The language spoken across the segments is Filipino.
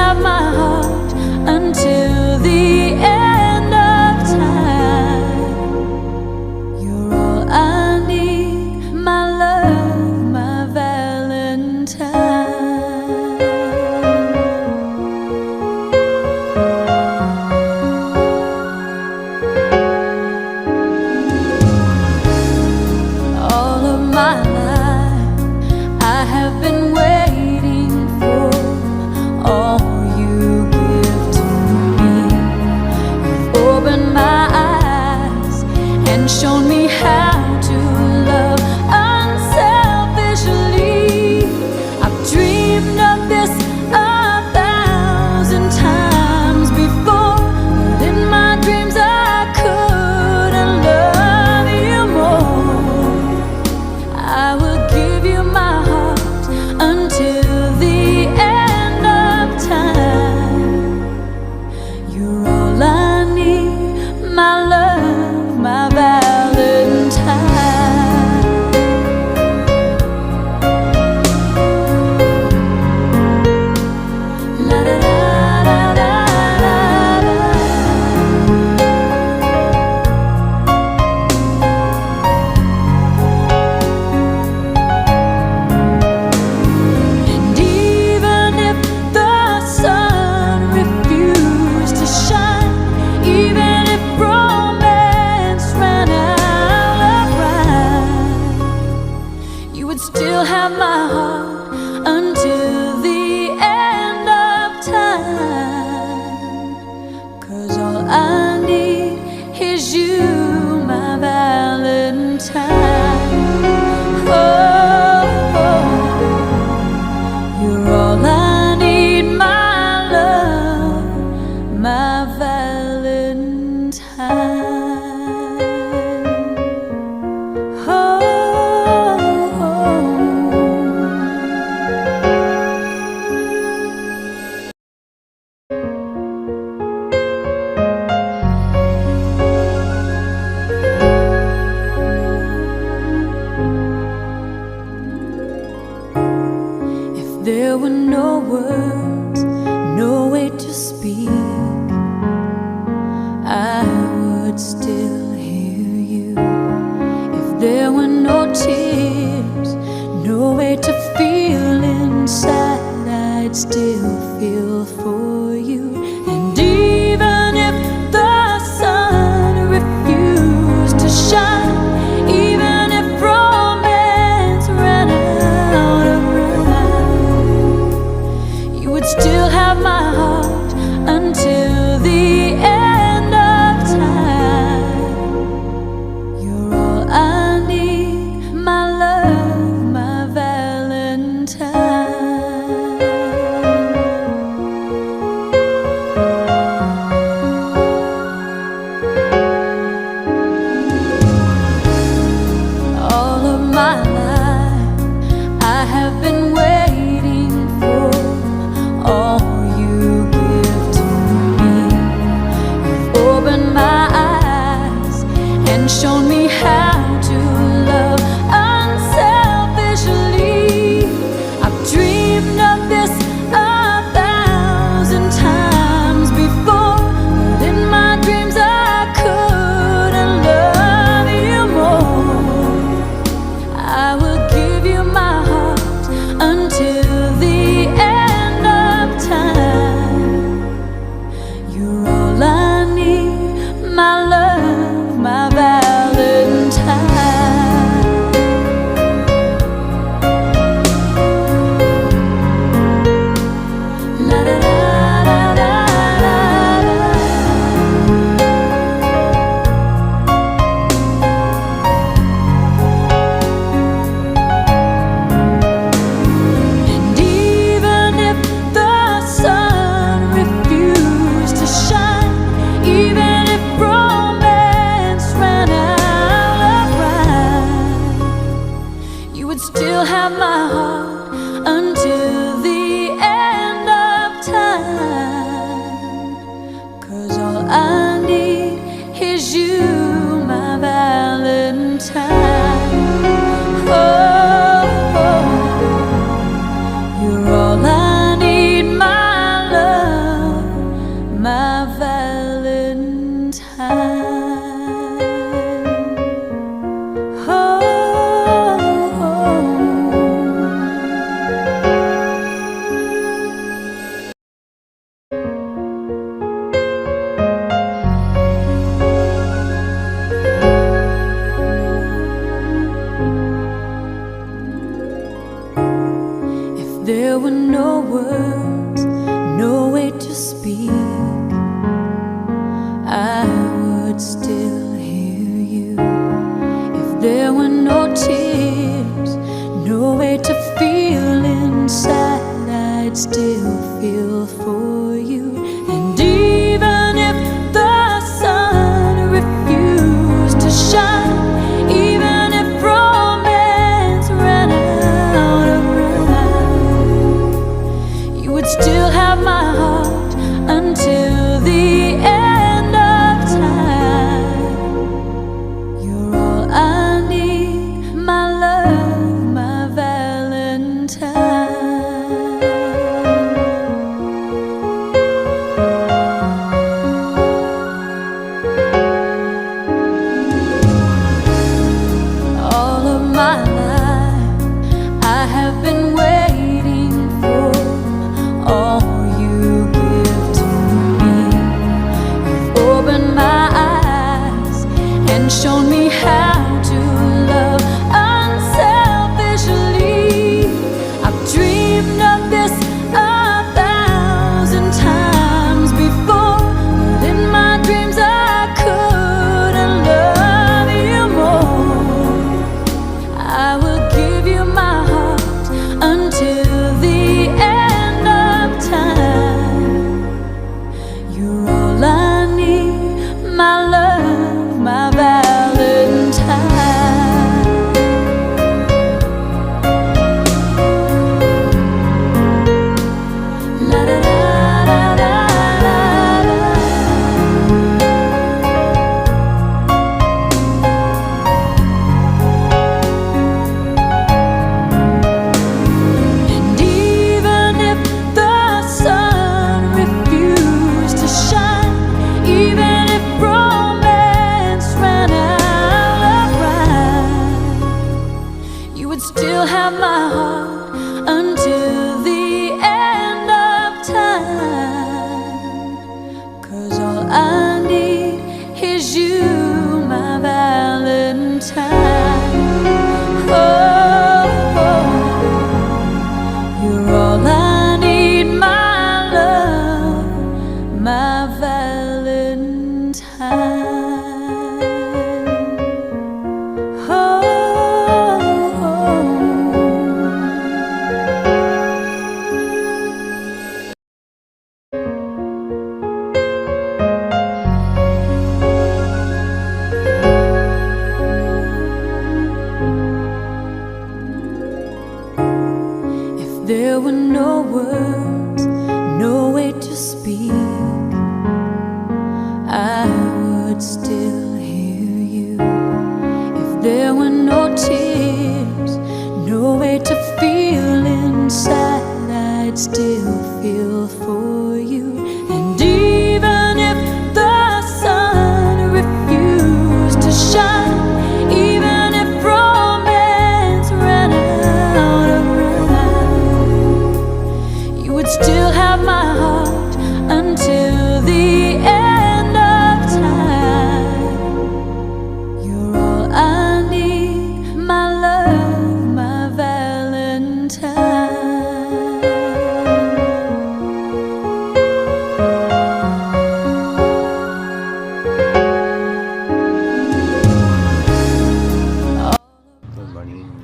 have my heart until the end of time. You're all I need, my love, my Valentine. All of my life I have been waiting for all you give to me. You've opened my eyes and shown me how to love unselfishly. I've dreamed of this 1,000 times before, but in my dreams I couldn't love you more. I will give you my heart until the end of time. You're all I need, my love, my Valentine. La da da da da da. And even if the sun refused to shine, even if romance ran out of rhyme, you would still have my heart until the end of time. 'Cause all I need is you, my Valentine. Oh, you're all I need, my love, my Valentine. Oh. If there were no words, no way to speak, I would still hear you. If there were no tears, no way to feel inside, I'd still feel for you. And even if the sun refused to shine, even if romance ran out of rhyme, you would still have my heart until the end of time. You're all I need, my love, my Valentine. to speak, I would still hear you. If there were no tears, no way to feel inside, I'd still feel for you. And even if the sun refused to shine, even if romance ran out of rhyme, you would still have my heart until the end of time. You're all I need, my love, my Valentine. All of my life I have been waiting for all you give to me. You've opened my eyes and shown me how to love unselfishly. I've dreamed of this 1,000 times before, but in my dreams I couldn't love you more. I will give you my heart until the end of time. You're all I need, my love, my Valentine. La da da da da da. And even if the sun refused to shine, even if romance ran out of rhyme, you would still have my heart until the end of time. 'Cause all I need is you, my Valentine. Oh, you're all I need, my love, my Valentine. Oh. If there were no words, no way to speak, I would still hear you. If there were no tears, no way to feel inside, I'd still feel for you. And even if the sun refused to shine, even if romance ran out of rhyme, you would still have my heart until the end of time. You're all I need, my love, my Valentine.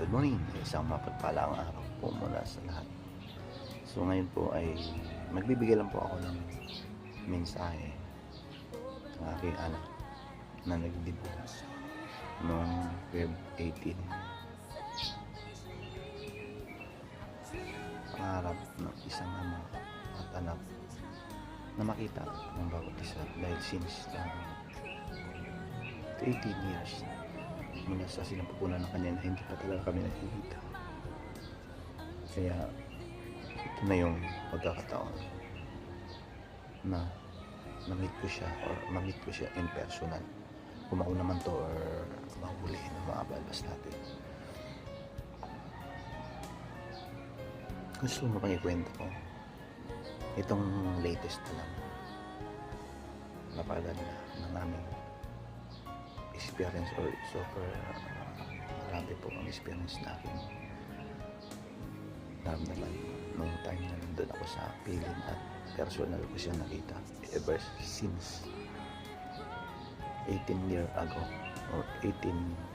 Good morning. Isang mapagpalang araw po mula sa lahat. So ngayon po ay magbibigay lang po ako ng mensahe ng aking anak na nagdebut noong Feb 18. Pangarap ng isang ama at anak na makita ng bawat isa dahil since 18 years mula sa sinapupunan ng kanya na hindi pa talaga kami nakikita. Kaya ito na yung pagkakataon na ma-meet ko siya or ma-meet ko siya in personal. Kung mauna man to or mahuli ng mga balbas natin. Gusto mo pang ikwento ko itong latest na lang napaganda ng aming experience or super marami po ang experience na aking naramdaman nung time na nandun ako sa piling at personal ko siya nakita ever since 18 years ago or 18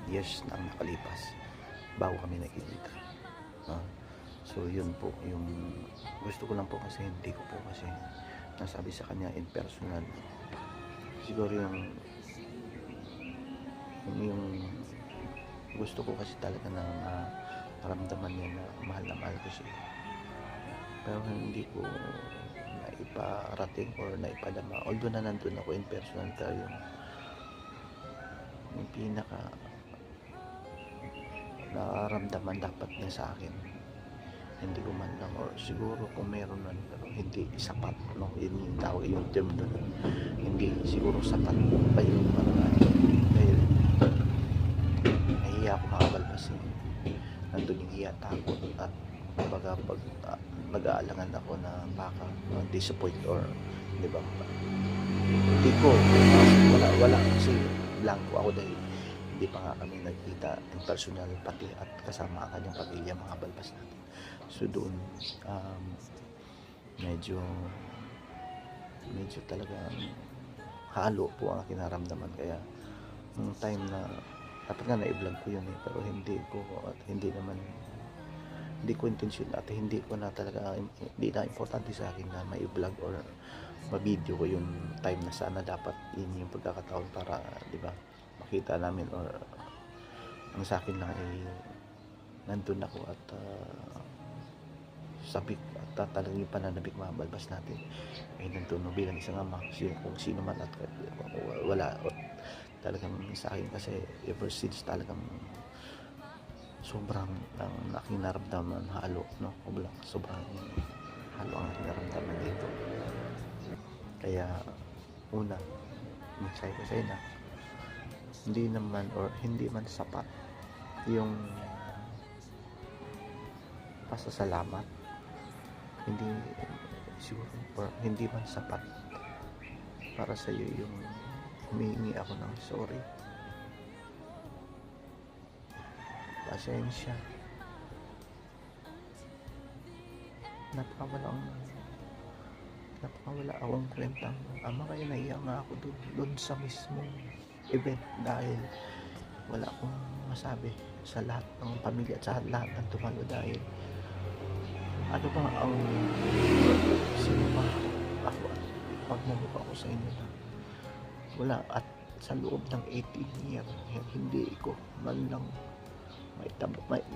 years na ang nakalipas bago kami nakikita. So yun po yung gusto ko lang po, kasi hindi ko po kasi nasabi sa kanya in personal. Siguro yung gusto ko kasi talaga na maramdaman niya na mahal ko siya, pero hindi ko naiparating or naipadama, although na nandun ako in personal. Pero yung pinaka nararamdaman dapat niya sa akin, hindi ko man lang, or siguro kung meron man, pero hindi sapat, no? Yun yung tawag, yung term doon, hindi siguro sapat pa yung dahil nahiya ako makabalbas nandun yung hiya, takot, at baga pag nag-aalangan ako na baka disappoint or di ba, hindi ko wala kasi blanco ako dahil hindi pa nga kami nagkita in personal, pati at kasama ang kanyang pamilya, mga balbas natin. So doon medyo talaga halo po ang aking naramdaman. Kaya nung time na dapat nga na-vlog ko yun pero hindi ko intention at hindi ko na talaga, hindi na importante sa akin na may vlog or ma-video ko yung time na sana dapat yun yung pagkakataon para di ba makita namin, or ang sa akin lang ay nandun ako at sabik at talagang yung pananabik mabalbas natin ay nandun bilang isang ama, kung sino man, at wala talagang sa akin kasi ever since talagang sobrang ang aking naramdaman halo, no? Sobrang halo ang aking naramdaman dito. Kaya una, magsay ko sa'yo na hindi naman or hindi man sapat yung pasasalamat, hindi siguro, or hindi man sapat para sa iyo yung humingi ako ng sorry, pasensya, napakawala akong kwentang ama, kaya naiyak nga ako doon sa mismong event dahil wala akong masabi sa lahat ng pamilya at sa lahat ng tumalo, dahil ano ba ang sino ba ako at pagmamukha ko sa inyo na wala, at sa loob ng 18 years hindi ko man lang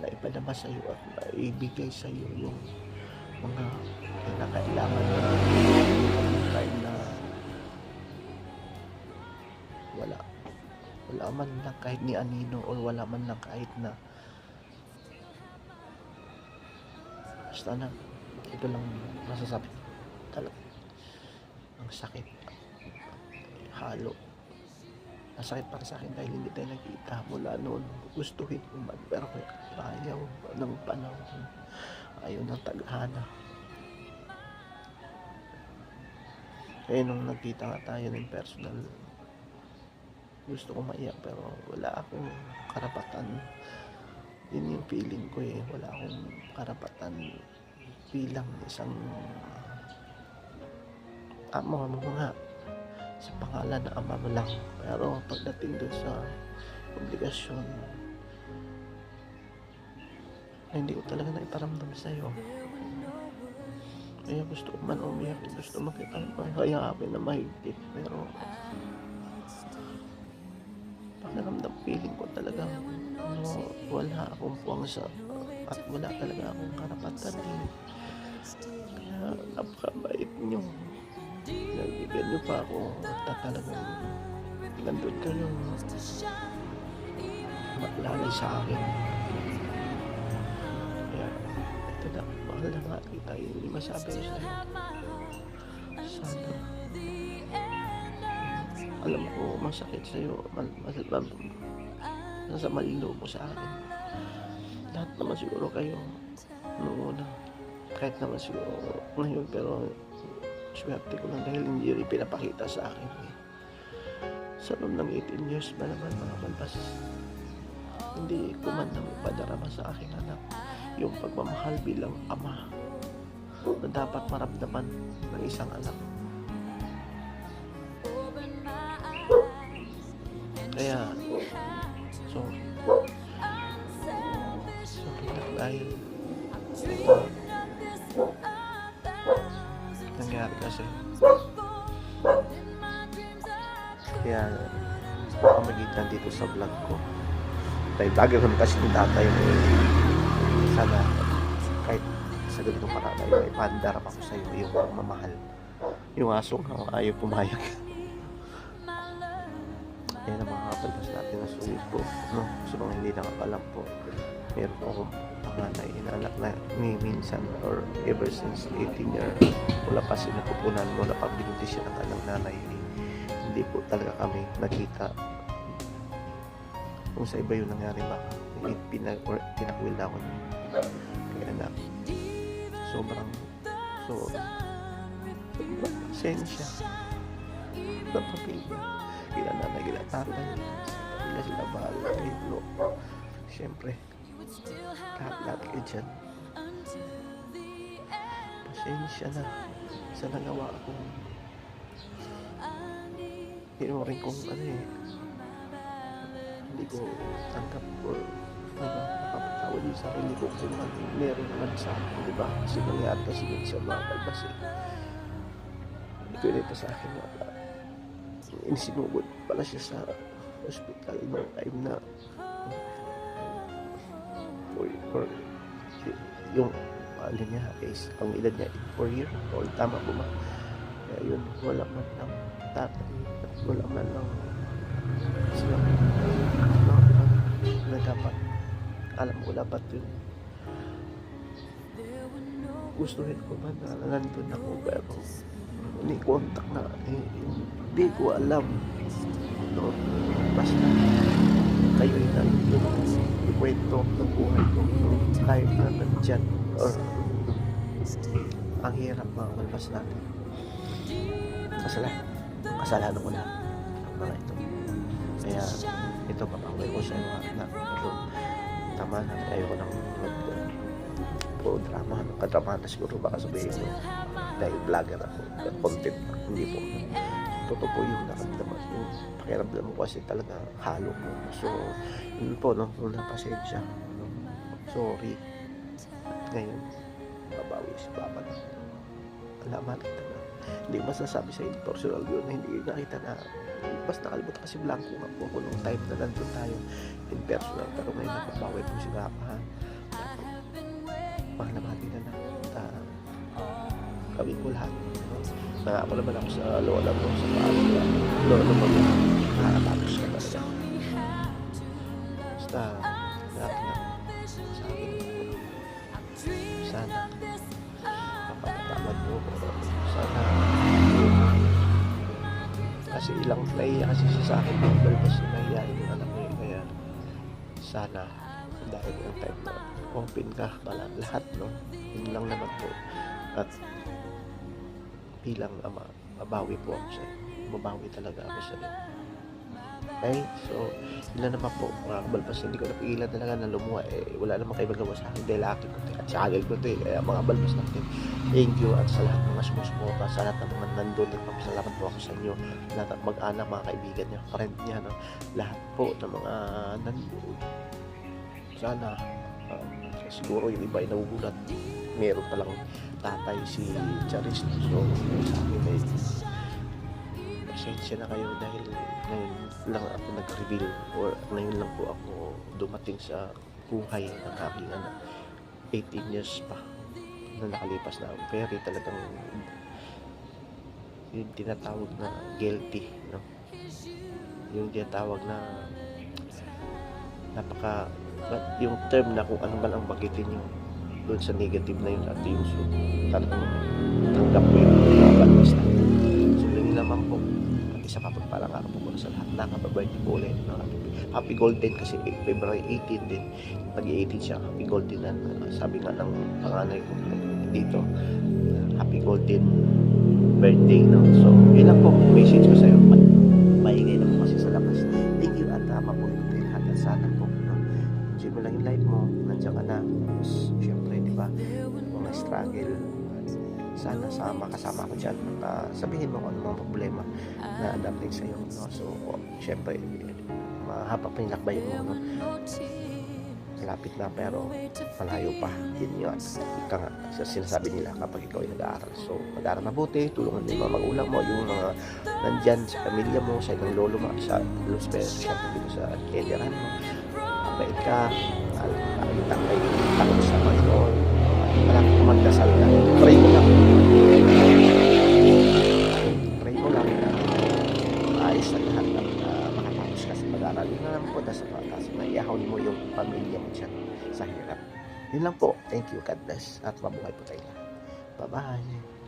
naipadama sa iyo at maibigay sa iyo yung mga kinakailangan na time na wala man lang kahit ni anino, or wala man lang kahit na basta na ito lang masasabi talaga. Ang sakit, halo, masakit para sa akin dahil hindi tayo nagkita mula noon. Gustuhin ko man pero ayaw ng panahon, ayaw ng taghana. Kaya nung nagkita nga tayo ng personal, gusto ko maiyak pero wala akong karapatan. Yun yung feeling ko wala akong karapatan bilang isang ama mo nga, sa pangalan na ama mo lang, pero pagdating doon sa obligasyon hindi ko talaga naiparamdam sa'yo. Kaya gusto ko man umiyak, gusto makita kaya akin na mahigpit, pero pakiramdam, feeling ko talaga wala akong puwangsa at wala talaga akong karapatan Kaya napakabait nyo, nabigyan nyo pa ako at talagang nandun kayo malalay sa akin. Kaya ito na, mahal na nga kita, yung masabi ko sa'yo, sana alam ko masakit sa'yo, nasa malilo mo sa akin. Lahat naman siguro kayo noong una, kahit naman siguro ngayon, pero swerte ko lang dahil hindi rin pinapakita sa akin sa loob ng 18 years ba naman, mga balbas. Hindi ko man nang ipadarama sa aking anak yung pagmamahal bilang ama. na dapat maramdaman ng isang anak. Kaya, sorry na dahil ito nangyari kasi. Kaya nakamagitan dito sa vlog ko dahil lagi ko kasi yung tatay mo, sana kahit sa ganitong paraan ay ipandarap ako sa iyo yung mamahal, yung asong ayaw pumayag. Kaya na mga kapaldas natin na sulit po, no? So mga hindi nakakalam po, meron po akong panganay inanak na ni minsan or ever since 18 year wala pa sinapupunan mo na pagbinuti siya ng kanyang nanay. Hindi po talaga kami nakita. Kung sa iba yung nangyari ba, pinakwil na ako kay anak. Sobrang pasensya napapili kila nanay, kila tatay, kila sila bahal ito. Siyempre lahat kayo dyan, pasensya na sa nagawa akong rin kung hindi ko tanggap or nakapatawad yung sarili ko kung meron naman sa akin, diba? Kasi nangyari kasi yun sa mga balbas ito sa akin na insinugod pala siya sa hospital noong time na or yung alin niya is ang edad niya 4 years old, tama po ba? Kaya yun, wala man lang tatay at wala man lang sila na dapat alam ko dapat yun gustuhin ko man na nandun ako, pero hindi kontak na hindi ko alam, no? Basta kayo na yung kwento ng buhay ko, no? Kahit na nandyan or ang hirap mga malpas natin, kasalanan ko na mga ito. Kaya ito papaway ko sa mga anak. Ito tama na, ayoko nang drama, kadrama na siguro baka sabihin mo dahil vlogger ako, content na, hindi po. Totoo po yung nakamdaman, yung pakiramdam mo kasi talaga halo mo. So yun po, no, unang pasensya, no? Sorry. At ngayon babawi si Papa na alaman kita na hindi masasabi sa inyo personal yun na hindi nakita na basta nakalimutan kasi blanco nga po ako nung time na nandun tayo in personal, pero ngayon napabawi po si Papa. Pahalamati na lang gawin ko lahat, no? Nangako naman ako sa lola mo, sa paano na lola mo na nakakatapos ka talaga. Basta lahat na sa akin sana mapapatawad mo ko, sana kasi ilang naiya kasi siya sa akin ng balbas na naiya yung anak mo, kaya sana dahil yung time na open ka pala lahat, no? Yun lang naman po. At bilang ama, mabawi po ako sa'yo. Mabawi talaga ako sa'yo. Okay? So, yun naman po, mga kabalbas, hindi ko napigilan talaga na lumuha. Wala namang kayo magawa sa akin dahil akin ko at siyagay ko ito. Kaya mga kabalbas natin, thank you at sa lahat ng mga sumusuporta, sa lahat ng mga nandun, nagpapasalamat po ako sa inyo, lahat ng mag-anak, mga kaibigan niya, friend niya, no? Lahat po ng mga nandun. Sana siguro yung iba ay nagugulat, meron palang tatay si Charis. So sa akin ay pasensya na kayo dahil ngayon lang ako nag-reveal or ngayon lang po ako dumating sa buhay ng aking anak. 18 years pa na nakalipas na, very talagang yung tinatawag na guilty, no? Yung tinatawag na yung term na kung ano man ang bagitin nyo doon sa negative na yun at yung talagang tanggap ko yung balbas na. So yun naman po, at isa pa pagpalang araw po sa lahat. Nakapag-birthday po ulit, no? Happy Golden kasi February 18 din, pag-18 siya, Happy Golden na sabi nga ng panganay ko dito, Happy Golden birthday, no? So yun lang po, message ko sa'yo, maingay na po kasi sa labas. Thank you at mabuti lahat at sana po, no? Enjoy mo lang yung life mo, nandiyan ka na. Tapos syempre, di ba, mga struggle, sana makasama ko dyan. Sabihin mo kung ano mga problema na dating sa'yo. No? So, syempre, mahaba pa yung lakbayin mo. No? Malapit na pero malayo pa. Yun yun. Ika nga, sinasabi nila kapag ikaw ay nag-aaral. So, mag-aaral mabuti, tulungan mo yung mga magulang mo, yung mga nandyan sa pamilya mo, sa ilang lolo mo, sa Los Pesos, syempre dito sa Kediran mo. Mabait ka,alitang kay takot sa Panginoon. Malaki kung magdasal ka. Pray mo lang. Pray mo lang na maayos na lahat ng makatapos ka sa pag-aaral. Yun na lang po, tas maiyahon mo yung pamilya mo dyan sa hirap. Yun lang po. Thank you. God bless. At mabuhay po tayo. Bye-bye.